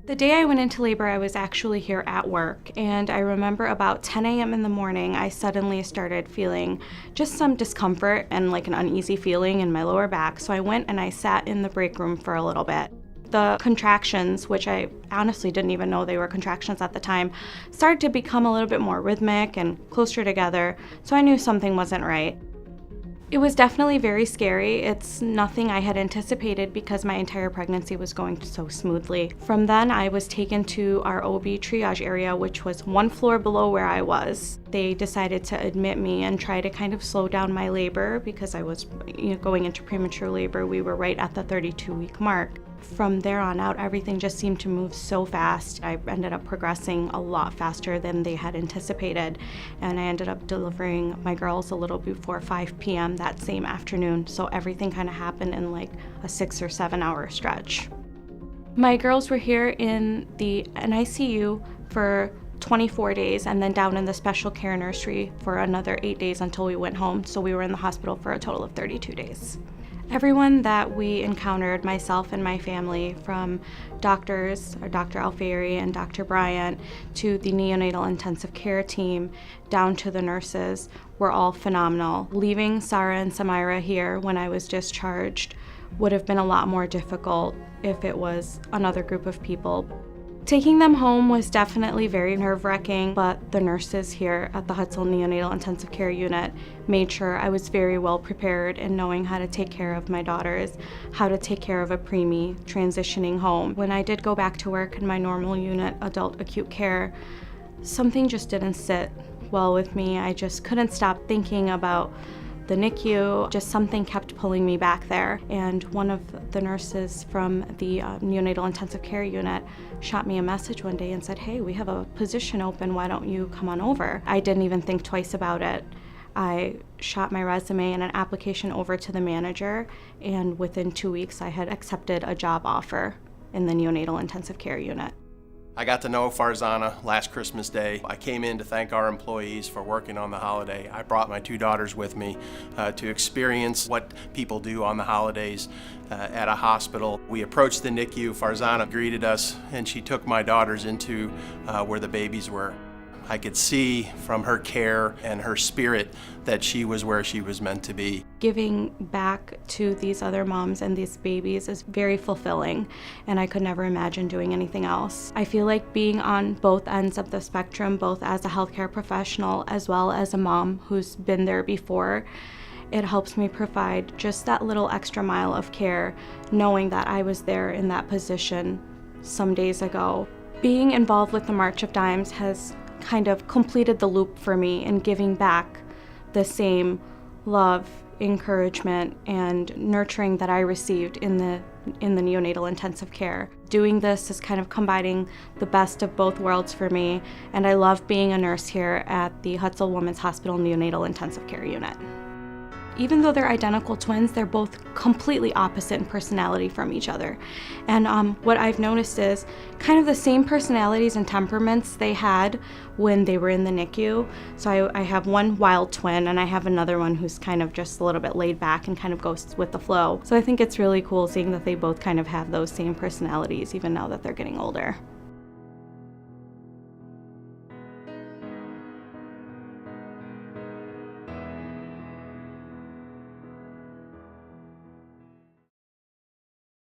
The day I went into labor, I was actually here at work, and I remember about 10 a.m. in the morning, I suddenly started feeling just some discomfort and like an uneasy feeling in my lower back. So I went and I sat in the break room for a little bit. The contractions, which I honestly didn't even know they were contractions at the time, started to become a little bit more rhythmic and closer together, so I knew something wasn't right. It was definitely very scary. It's nothing I had anticipated because my entire pregnancy was going so smoothly. From then, I was taken to our OB triage area, which was one floor below where I was. They decided to admit me and try to kind of slow down my labor because I was going into premature labor. We were right at the 32-week mark. From there on out, everything just seemed to move so fast. I ended up progressing a lot faster than they had anticipated, and I ended up delivering my girls a little before 5 p.m. that same afternoon, so everything kind of happened in like a 6 or 7 hour stretch. My girls were here in the NICU for 24 days and then down in the special care nursery for another 8 days until we went home, so we were in the hospital for a total of 32 days. Everyone that we encountered, myself and my family, from doctors, or Dr. Alfieri and Dr. Bryant, to the neonatal intensive care team, down to the nurses, were all phenomenal. Leaving Sarah and Samira here when I was discharged would have been a lot more difficult if it was another group of people. Taking them home was definitely very nerve-wracking, but the nurses here at the Hutzel Neonatal Intensive Care Unit made sure I was very well prepared in knowing how to take care of my daughters, how to take care of a preemie transitioning home. When I did go back to work in my normal unit, adult acute care, something just didn't sit well with me. I just couldn't stop thinking about the NICU, just something kept pulling me back there. And one of the nurses from the neonatal intensive care unit shot me a message one day and said, "Hey, we have a position open, why don't you come on over?" I didn't even think twice about it. I shot my resume and an application over to the manager, and within 2 weeks I had accepted a job offer in the neonatal intensive care unit. I got to know Farzana last Christmas Day. I came in to thank our employees for working on the holiday. I brought my 2 daughters with me to experience what people do on the holidays at a hospital. We approached the NICU. Farzana greeted us, and she took my daughters into where the babies were. I could see from her care and her spirit that she was where she was meant to be. Giving back to these other moms and these babies is very fulfilling, and I could never imagine doing anything else. I feel like being on both ends of the spectrum, both as a healthcare professional as well as a mom who's been there before, it helps me provide just that little extra mile of care, knowing that I was there in that position some days ago. Being involved with the March of Dimes has kind of completed the loop for me in giving back the same love, encouragement, and nurturing that I received in the neonatal intensive care. Doing this is kind of combining the best of both worlds for me, and I love being a nurse here at the Hutzel Women's Hospital Neonatal Intensive Care Unit. Even though they're identical twins, they're both completely opposite in personality from each other. And what I've noticed is kind of the same personalities and temperaments they had when they were in the NICU. So I have one wild twin, and I have another one who's kind of just a little bit laid back and kind of goes with the flow. So I think it's really cool seeing that they both kind of have those same personalities even now that they're getting older.